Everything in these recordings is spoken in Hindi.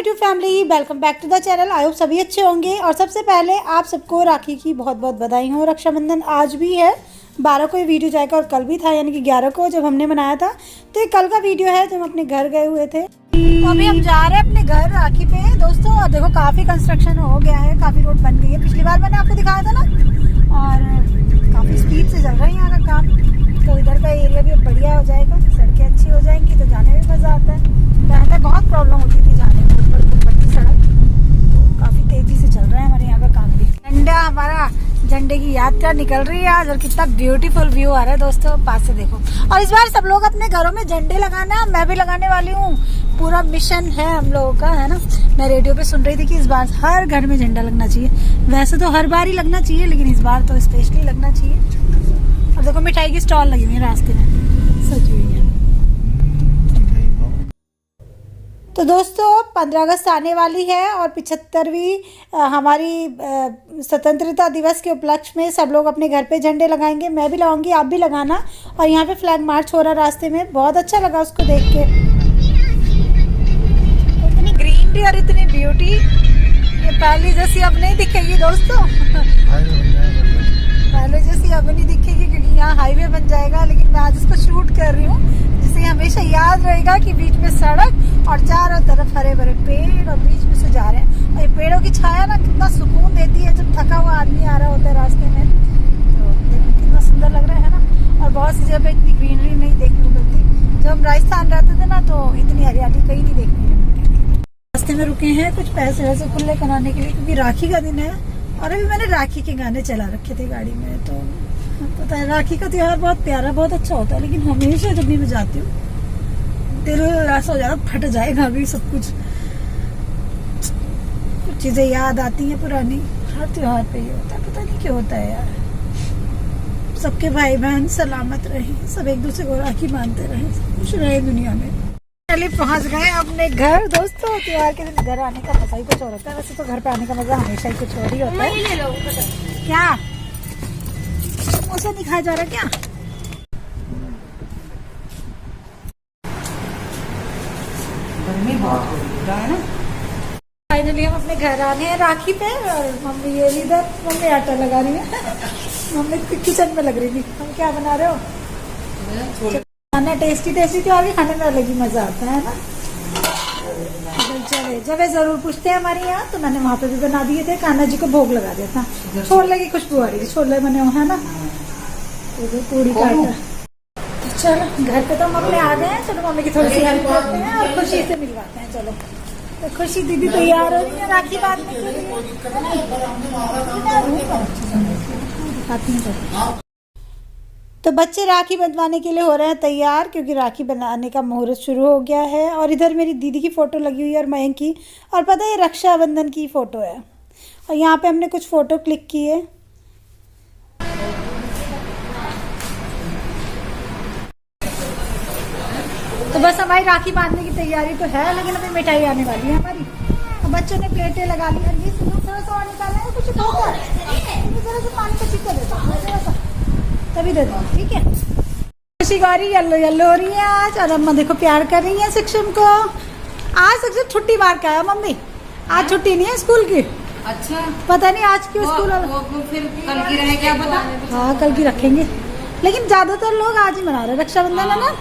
YouTube family, welcome back to the channel. I hope सभी अच्छे होंगे। और सबसे पहले आप सबको राखी की बहुत बहुत बधाई हो। रक्षाबंधन आज भी है, 12 को ये वीडियो जाएगा और कल भी था, यानी कि 11 को जब हमने मनाया था। तो ये कल का वीडियो है जब हम अपने घर गए हुए थे। तो अभी हम जा रहे हैं अपने घर राखी पे दोस्तों। और देखो काफ़ी कंस्ट्रक्शन हो गया है, काफ़ी रोड बन गई है। पिछली बार मैंने आपको दिखाया था ना, और काफ़ी स्पीड से चल रहा है यहाँ का काम। तो इधर का एरिया भी बढ़िया हो जाएगा, सड़कें अच्छी हो जाएंगी तो जाने में मज़ा आता है। पहले बहुत प्रॉब्लम होती थी जाने में, ऊपर सड़क। तो काफ़ी तेज़ी से चल रहा है हमारे यहाँ का काम भी। झंडा हमारा, झंडे की यात्रा निकल रही है आज, और कितना ब्यूटीफुल व्यू आ रहा है दोस्तों, पास से देखो। और इस बार सब लोग अपने घरों में झंडे लगाना, मैं भी लगाने वाली हूँ। पूरा मिशन है हम लोगों का, है ना। मैं रेडियो पे सुन रही थी कि इस बार हर घर में झंडा लगना चाहिए। वैसे तो हर बार ही लगना चाहिए, लेकिन इस बार तो स्पेशली लगना चाहिए। और देखो मिठाई की स्टॉल लगी हुई है रास्ते में, सजी हुई है। तो दोस्तों 15 अगस्त आने वाली है और 75वीं हमारी स्वतंत्रता दिवस के उपलक्ष्य में सब लोग अपने घर पे झंडे लगाएंगे। मैं भी लगाऊंगी, आप भी लगाना। और यहाँ पे फ्लैग मार्च हो रहा है रास्ते में, बहुत अच्छा लगा उसको देख के। इतनी ग्रीनरी और इतनी ब्यूटी ये पहले जैसी अब नहीं दिखेगी दोस्तों। पहले जैसी अब नहीं दिखेगी, क्योंकि यहाँ हाईवे बन जाएगा। लेकिन मैं आज इसको शूट कर रही हूँ, जिससे हमेशा याद रहेगा कि बीच में सड़क और चारों तरफ हरे भरे पेड़, और बीच में से जा रहे हैं। और ये पेड़ों की छाया ना कितना सुकून देती है जब थका हुआ आदमी आ रहा होता है रास्ते में। तो देखो कितना सुंदर लग रहा है ना। और बहुत सी जगह इतनी ग्रीनरी नहीं देखने को मिलती। जब हम राजस्थान रहते थे ना, तो इतनी हरियाली कहीं नहीं देखने को मिलती थी। रास्ते में रुके हैं कुछ पैसे वैसे खुले कराने के लिए, क्योंकि राखी का दिन है। और अभी मैंने राखी के गाने चला रखे थे गाड़ी में। तो पता है राखी का त्योहार बहुत प्यारा, बहुत अच्छा होता है। लेकिन हमेशा जब भी मैं जाती हूँ दिल ऐसा हो जाएगा फट जाएगा अभी सब कुछ चीजें याद आती हैं पुरानी। हर त्योहार पे ये होता है, पता नहीं क्यों होता है यार। सबके भाई बहन सलामत रहे, सब एक दूसरे को राखी बांधते रहे, सब खुश रहे दुनिया में। चलिए पहुंच गए अपने घर दोस्तों। त्योहार के दिन घर आने का मजा ही कुछ और होता है। वैसे तो घर पे आने का मजा हमेशा ही कुछ और ही होता है। क्या समोसा नहीं खाया जा रहा क्या? गर्मी बहुत हो रहा है ना। फाइनली हम अपने घर आ गए हैं राखी पे। और मम्मी ये इधर, मम्मी आटा लगा रही है। मम्मी किचन में लग रही थी। हम क्या बना रहे हो? खाना टेस्टी टेस्टी त्योहार के खाने में अलग ही मजा आता है ना। जगह जरूर पूछते हैं हमारे यहाँ, तो मैंने वहाँ पे भी बना दिए थे। कान्हा जी को भोग लगा दिया था। छोले की खुशबू आ रही थी, छोले बने हुए है ना। तो पूरी काटा। चलो घर पे तो हम अपने आ गए हैं। चलो मम्मी की थोड़ी सी हेल्प करते हैं और खुशी से मिलवाते हैं। चलो तो खुशी दीदी तैयार हो रही है राखी बांधने के लिए। तो बच्चे राखी बंधवाने के लिए हो रहे हैं तैयार, क्योंकि राखी बनाने का मुहूर्त शुरू हो गया है। और इधर मेरी दीदी की फ़ोटो लगी हुई है और मयंक की। और पता है ये रक्षाबंधन की फ़ोटो है। और यहाँ पे हमने कुछ फ़ोटो क्लिक की है। तो बस हमारी राखी बांधने की तैयारी तो है, लेकिन अभी मिठाई आने वाली है हमारी। और बच्चों ने प्लेटें लगा ली। और ये थोड़ा सा और निकाला है, कुछ जरा सा पानी का छिपा देता तभी दे दो, ठीक है। खुशी गौरी येलो येलो हो रही है आज। और अम्मा देखो प्यार कर रही है शिक्षम को। आज शिक्षम छुट्टी मार के आया मम्मी। आज छुट्टी नहीं है स्कूल की। अच्छा, पता नहीं आज क्यों स्कूल वो फिर कल की रहे क्या पता। हाँ कल की रखेंगे, लेकिन ज्यादातर लोग आज ही मना रहे हैं रक्षाबंधन, है ना।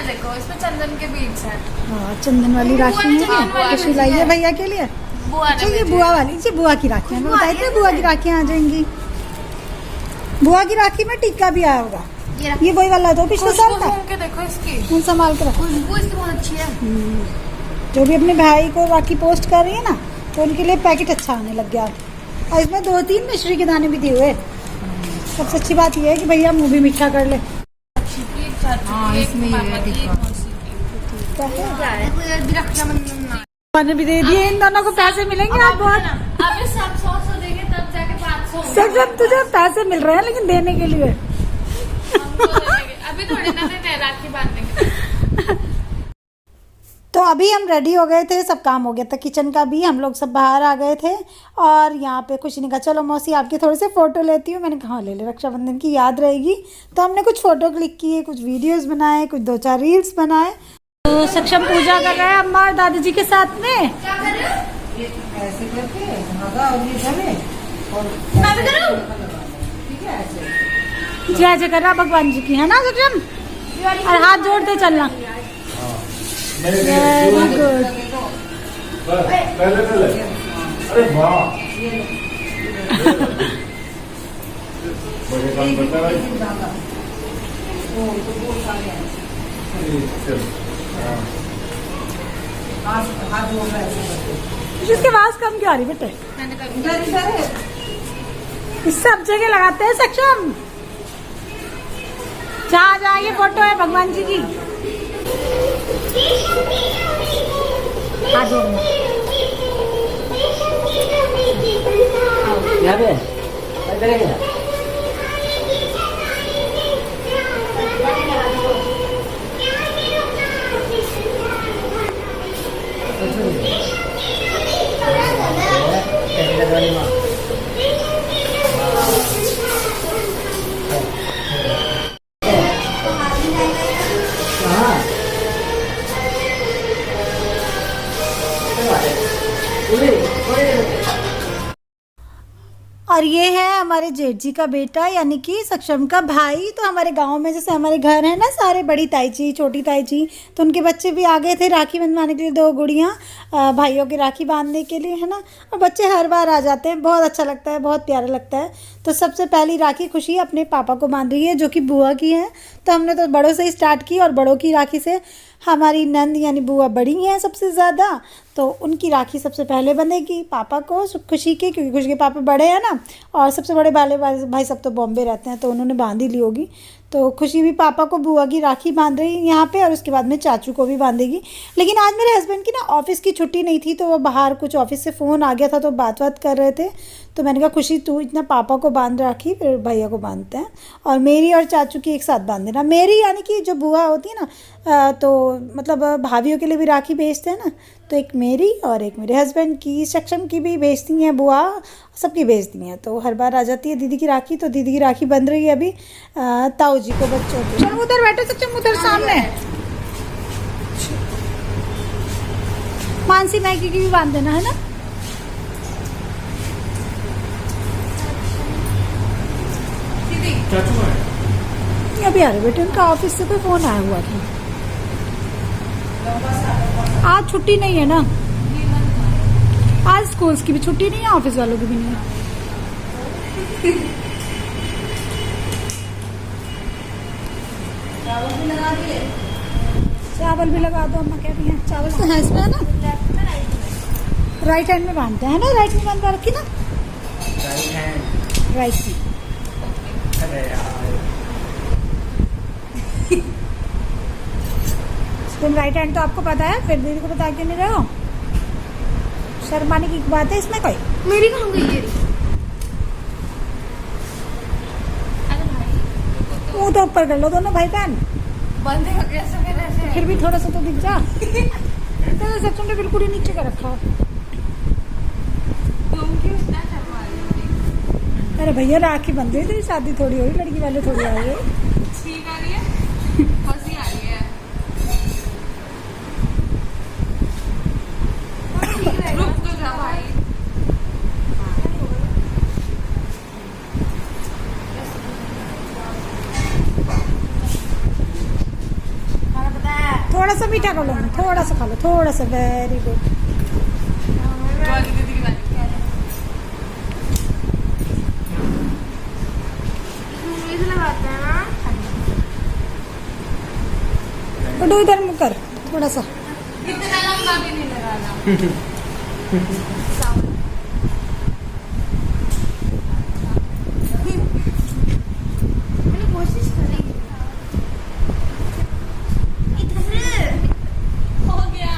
देखो इसमें चंदन के बीज है। हाँ चंदन वाली राखी है, खुशी लाई है भैया के लिए। अच्छा ये बुआ वाली, जी बुआ की राखी है। बताई थी बुआ की राखियाँ आ जाएंगी। बुआ की राखी में टीका भी आया होगा। ये वही वाला तो पिछले साल था। देखो इसकी संभाल कर रखो, खुशबू इसकी बहुत अच्छी है। जो भी अपने भाई को राखी पोस्ट कर रही है ना, तो उनके लिए पैकेट अच्छा आने लग गया। और इसमें 2-3 मिश्री के दाने भी दिए हुए। सबसे अच्छी बात यह है कि भैया मुँह भी मीठा कर ले। मैंने भी दे दिए, इन दोनों को पैसे मिलेंगे। आप बहुत अभी 700 देंगे तब जाके 500। सब तुझे पैसे मिल रहे हैं, लेकिन देने के लिए अभी थोड़ी ना देते हैं, राखी बांधेंगे। तो अभी हम रेडी हो गए थे, सब काम हो गया था किचन का भी। हम लोग सब बाहर आ गए थे। और यहाँ पे खुशी ने कहा चलो मौसी आपकी थोड़ी सी फ़ोटो लेती हूँ। मैंने कहा ले ले, रक्षाबंधन की याद रहेगी। तो हमने कुछ फ़ोटो क्लिक किए, कुछ वीडियोस बनाए, कुछ 2-4 रील्स बनाए। तो सक्षम पूजा कर रहा है अम्मा और दादाजी के साथ में। ऐसे करके धागा और ये धरे और ठीक है ऐसे। जय जय कर रहा भगवान जी की, है ना सक्षम? और हाथ जोड़ते चलना। Very good. पहले अरे वाह बड़े काम करता है हाथ जोड़ रहा है ऐसे करके। इसकी आवाज कम क्यों आ रही बेटे? मैंने कर इधर इधर है। इस सब जगह लगाते हैं सक्षम। जहाँ जहाँ ये फोटो है भगवान जी की। हाथ जोड़ना। यहाँ पे इधर है। और ये है हमारे जेठ जी का बेटा यानी कि सक्षम का भाई। तो हमारे गांव में जैसे हमारे घर है ना सारे, बड़ी ताई जी, छोटी ताई जी, तो उनके बच्चे भी आ गए थे राखी बंधवाने के लिए। 2 गुड़ियाँ भाइयों की राखी बांधने के लिए, है ना। और बच्चे हर बार आ जाते हैं, बहुत अच्छा लगता है, बहुत प्यारा लगता है। तो सबसे पहली राखी खुशी अपने पापा को बांध रही है जो कि बुआ की है। तो हमने तो बड़ों से ही स्टार्ट की और बड़ों की राखी से। हमारी नंद यानी बुआ बड़ी हैं सबसे ज़्यादा, तो उनकी राखी सबसे पहले बंधेगी पापा को खुशी की, क्योंकि खुशी के पापा बड़े हैं ना। और सबसे बड़े वाले भाई सब तो बॉम्बे रहते हैं, तो उन्होंने बांध ही ली होगी। तो खुशी भी पापा को बुआ की राखी बांध रही है यहाँ पे, और उसके बाद में चाचू को भी बांधेगी। लेकिन आज मेरे हस्बैंड की ना ऑफिस की छुट्टी नहीं थी, तो वो बाहर कुछ ऑफिस से फ़ोन आ गया था, तो बात कर रहे थे। तो मैंने कहा खुशी तू इतना पापा को बांध राखी, फिर भैया को बांधते हैं, और मेरी और चाचू की एक साथ बांध देना। मेरी यानी कि जो बुआ होती है ना, तो मतलब भाभीयों के लिए भी राखी भेजते हैं ना, तो एक मेरी और एक मेरे हस्बैंड की, सक्षम की भी भेजती हैं बुआ, सबकी भेजती हैं। तो हर बार आ जाती है दीदी की राखी। तो दीदी की राखी बन रही है अभी ताऊ जी को, बच्चों को। चलो उधर बैठो सक्षम, उधर सामने। मानसी मैगी की भी बांध देना, है ना। अभी आ रहे बेटे, उनका ऑफिस से कोई फोन आया हुआ था। आज छुट्टी नहीं है ना, आज स्कूल्स की भी छुट्टी नहीं है, ऑफिस वालों की भी नहीं है। चावल भी लगा दो, अम्मा कह रही है। चावल तो है इसमें, है ना। राइट हैंड में बांधते हैं ना, राइट में बांध रखी ना, राइट में। तुम राइट हैंड तो आपको पता है, फिर दीदी को बता के नहीं रहे हो। शर्माने की बात है इसमें कोई? मेरी कहाँ गई ये? अरे भाई मुँह तो ऊपर कर लो दोनों भाई बहन, बंद है कैसे मेरे से? फिर भी थोड़ा सा तो दिख जा। तो सक्षम ने बिल्कुल ही नीचे कर रखा। तुम क्यों इतना शर्मा रही हो? अरे भैया राखी बंध रही थी, शादी थोड़ी हुई, लड़की वाले थोड़ी आई है। ठीक आ रही है, हंसी आ रही है। रुक तो जा भाई। थोड़ा सा मीठा खा लो, थोड़ा सा खा लो, थोड़ा सा। Very good. वाली दीदी की वाली इसे लगाते हैं ना। तो इधर मुँह कर थोड़ा सा। इतना लंबा भी नहीं लगाना। मैंने कोशिश करी। इधर हो गया।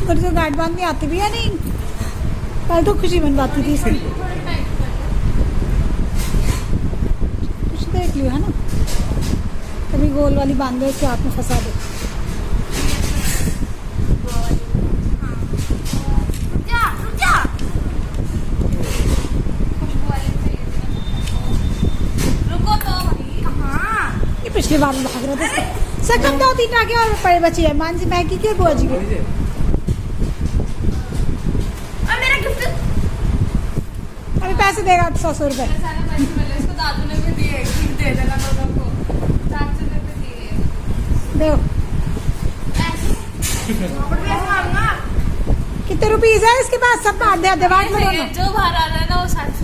अगर जो गार्ड बांधनी आती भी है नहीं, कल तो खुशी बनवाती थी इसकी। कुछ देख लियो, है ना। कभी गोल वाली बांध दो, इसके हाथ में फंसा दो। रुक जा, रुक जा। पिछली बार में भाग रहे थे सकम 2-3 टाके और पड़े बची है मानसी मैगी की और बुआ जी की। और मेरा गिफ्ट अभी पैसे देगा 100 रुपए। सारे पैसे मिले इसको दादू ने भी दिए गिफ्ट दे देना दोनों को 400 रुपए दिए देखो और मैं मांगूंगा कितने रुपीज है इसके पास, सब आधे आधे बांट लो दोनों। जो बाहर आ रहा है ना वो 60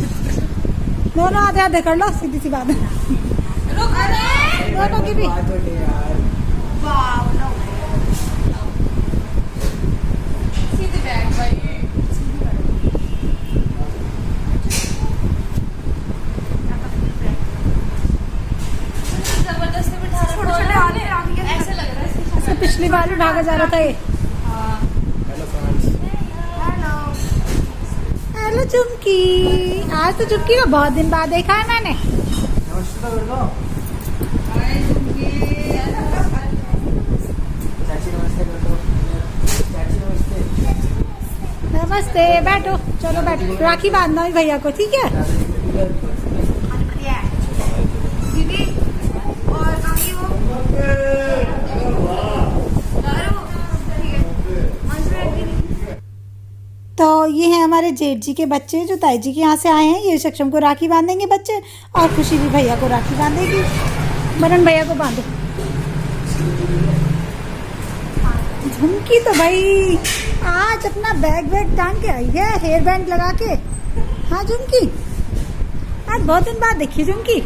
दोनों आधे आधे कर लो, सीधी सी बात है। रुक अरे दोनों की भी वाह लो सीधे बैग भाई जबरदस्ती बिठा रखा है ऐसे लग रहा है इसके साथ। सब पिछली बार भी भागा जा रहा था ये। हेलो चुमकी, आज तो चुमकी को बहुत दिन बाद देखा है मैंने। नमस्ते तो कर दो। चाची नमस्ते कर दो। चाची नमस्ते। नमस्ते, बैठो चलो बैठो, राखी बांधना है भैया को, ठीक है। दीदी और काकी वो तो ये हैं हमारे जेठ जी के बच्चे जो ताई जी के यहाँ से आए हैं। ये सक्षम को राखी बांधेंगे बच्चे और खुशी भी भैया को राखी बांधेगी। मनन भैया को बांधो। झुमकी तो भाई आज अपना बैग वैग टांग के आई है, हेयर बैंड लगा के। हाँ झुमकी, आज बहुत दिन बाद देखी झुमकी।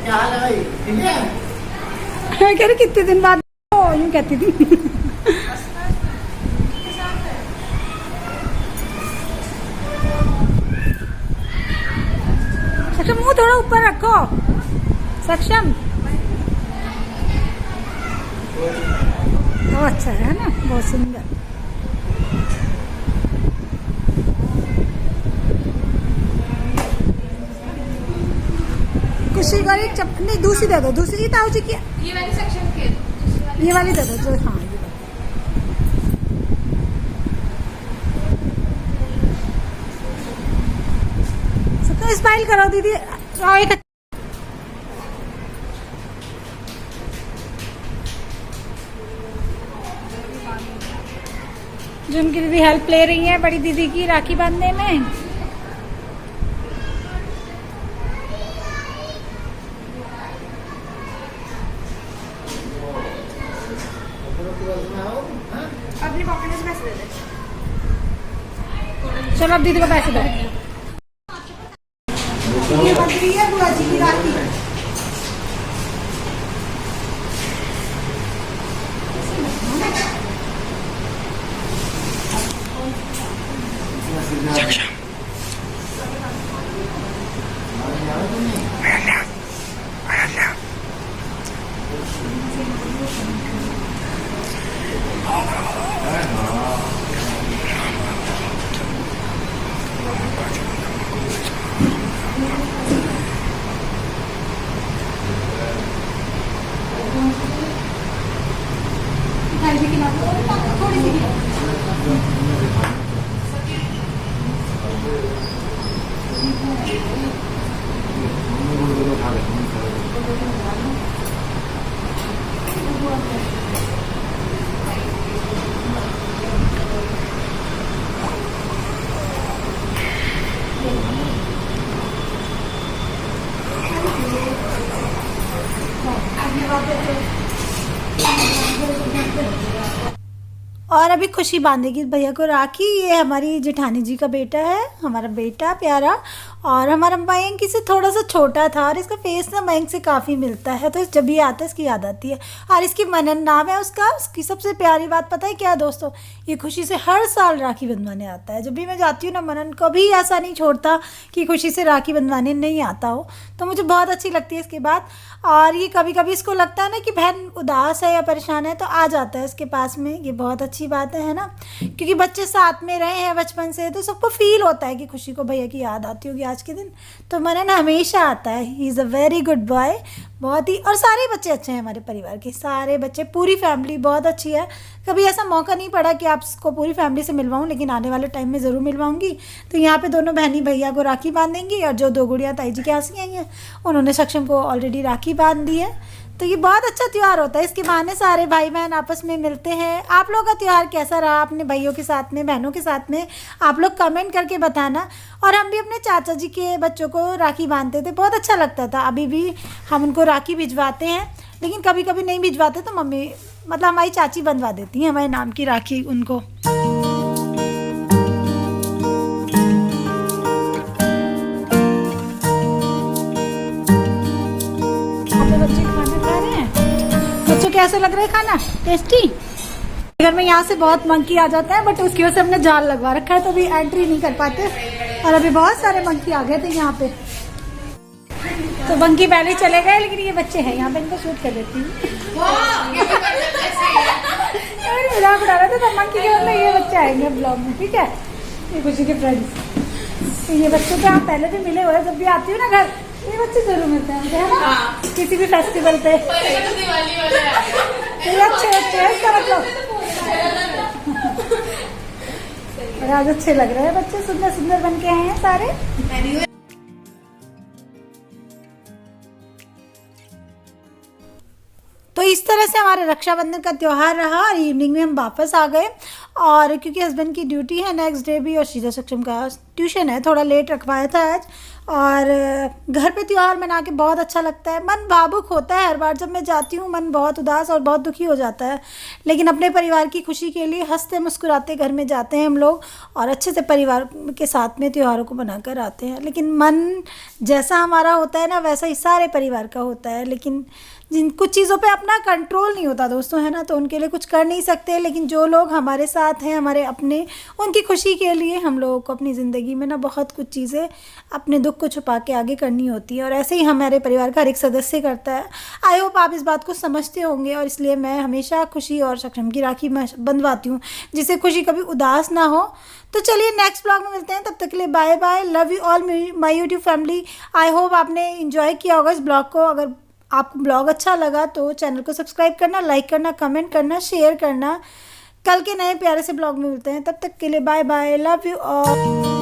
क्या हाल है भाई, ठीक है? मैं कह रही कितने दिन बाद यूँ कहती थी। सक्षम मुंह थोड़ा ऊपर रखो। सक्षम बहुत अच्छा है ना, बहुत सुंदर। खुशी का एक नहीं दूसरी दे दो, दूसरी ताऊ जी की ये वाली सेक्शन के ये वाली दे दो जो। हाँ सबको स्माइल करो दीदी। आओ एक झुमकी दीदी हेल्प ले रही है बड़ी दीदी की राखी बांधने में। अपनी पॉकेट में पैसे दे दे चलो अब दीदी को पैसे दो। ये बन रही है बुआ जी की राखी। थोड़ी सी और अभी खुशी बांधेगी भैया को राखी। ये हमारी जेठानी जी का बेटा है, हमारा बेटा प्यारा, और हमारा मयंक से थोड़ा सा छोटा था और इसका फेस ना मयंक से काफ़ी मिलता है, तो जब भी आता है इसकी याद आती है। और इसकी मनन नाम है उसका। उसकी सबसे प्यारी बात पता है क्या है दोस्तों, ये खुशी से हर साल राखी बंधवाने आता है। जब भी मैं जाती हूँ ना, मनन कभी ऐसा नहीं छोड़ता कि खुशी से राखी बंधवाने नहीं आता हो, तो मुझे बहुत अच्छी लगती है इसकी बात। और ये कभी कभी इसको लगता है ना कि बहन उदास है या परेशान है, तो आ जाता है इसके पास में। ये बहुत अच्छी बात है ना, क्योंकि बच्चे साथ में रहे हैं बचपन से, तो सबको फील होता है कि खुशी को भैया की याद आती होगी, आज के दिन। तो मनन हमेशा आता है, he is a very good boy, बहुत ही। और सारे बच्चे अच्छे हैं हमारे परिवार के, सारे बच्चे, पूरी फैमिली बहुत अच्छी है। कभी ऐसा मौका नहीं पड़ा कि आपको पूरी फैमिली से मिलवाऊँ, लेकिन आने वाले टाइम में ज़रूर मिलवाऊँगी। तो यहाँ पे दोनों बहनी भैया को राखी बांधेंगी और जो 2 गुड़ियाँ ताई जी के यहाँ से आई हैं उन्होंने सक्षम को ऑलरेडी राखी बांध दी है। तो ये बहुत अच्छा त्यौहार होता है, इसके बहाने सारे भाई बहन आपस में मिलते हैं। आप लोगों का त्यौहार कैसा रहा अपने भाइयों के साथ में, बहनों के साथ में, आप लोग कमेंट करके बताना। और हम भी अपने चाचा जी के बच्चों को राखी बांधते थे, बहुत अच्छा लगता था। अभी भी हम उनको राखी भिजवाते हैं, लेकिन कभी कभी नहीं भिजवाते तो मम्मी, मतलब हमारी चाची बंधवा देती हैं हमारे नाम की राखी उनको। बच्चे खाना खा रहे हैं। बच्चों कैसे लग रहा है खाना, टेस्टी? घर में यहाँ से बहुत मंकी आ जाता है, बट उसकी वजह से हमने जाल लगवा रखा है, तो अभी एंट्री नहीं कर पाते। और अभी बहुत सारे मंकी आ गए थे यहाँ पे, तो मंकी पहले चले गए, लेकिन ये बच्चे हैं यहाँ पे, इनको शूट कर देती हूँ। मजाक उड़ा रहा था, तो मंकी के मतलब ये बच्चे आएंगे ब्लॉग में, ठीक है? ये खुशी के फ्रेंड्स, तो ये बच्चों से आप पहले भी मिले हुए, जब भी आती हूँ ना घर, ये बच्चे जरूर मिलते हैं मुझे, है ना? किसी भी फेस्टिवल पे अच्छे बच्चे हैं, इसका मतलब। और आज अच्छे लग रहे हैं बच्चे, सुंदर सुंदर बन के आए हैं सारे। तो इस तरह से हमारे रक्षाबंधन का त्यौहार रहा और इवनिंग में हम वापस आ गए। और क्योंकि हस्बैंड की ड्यूटी है नेक्स्ट डे भी और शीजा सक्षम का ट्यूशन है, थोड़ा लेट रखवाया था आज। और घर पे त्यौहार मना के बहुत अच्छा लगता है, मन भावुक होता है हर बार जब मैं जाती हूँ, मन बहुत उदास और बहुत दुखी हो जाता है। लेकिन अपने परिवार की खुशी के लिए हंसते मुस्कुराते घर में जाते हैं हम लोग और अच्छे से परिवार के साथ में त्योहारों को मनाकर आते हैं। लेकिन मन जैसा हमारा होता है ना, वैसा ही सारे परिवार का होता है। लेकिन जिन कुछ चीज़ों पे अपना कंट्रोल नहीं होता दोस्तों, है ना, तो उनके लिए कुछ कर नहीं सकते। लेकिन जो लोग हमारे साथ हैं, हमारे अपने, उनकी खुशी के लिए हम लोगों को अपनी ज़िंदगी में ना बहुत कुछ चीज़ें अपने दुख को छुपा के आगे करनी होती है। और ऐसे ही हमारे परिवार का हर एक सदस्य करता है। आई होप आप इस बात को समझते होंगे, और इसलिए मैं हमेशा खुशी और सक्षम की राखी मैं बंधवाती हूँ, जिससे खुशी कभी उदास ना हो। तो चलिए नेक्स्ट ब्लॉग में मिलते हैं, तब तक के लिए bye bye. Love you all my YouTube family. I hope आपने इन्जॉय किया होगा इस ब्लॉग को। अगर आपको ब्लॉग अच्छा लगा तो चैनल को सब्सक्राइब करना, लाइक करना, कमेंट करना, शेयर करना। कल के नए प्यारे से ब्लॉग में मिलते हैं, तब तक के लिए bye bye. Love you all.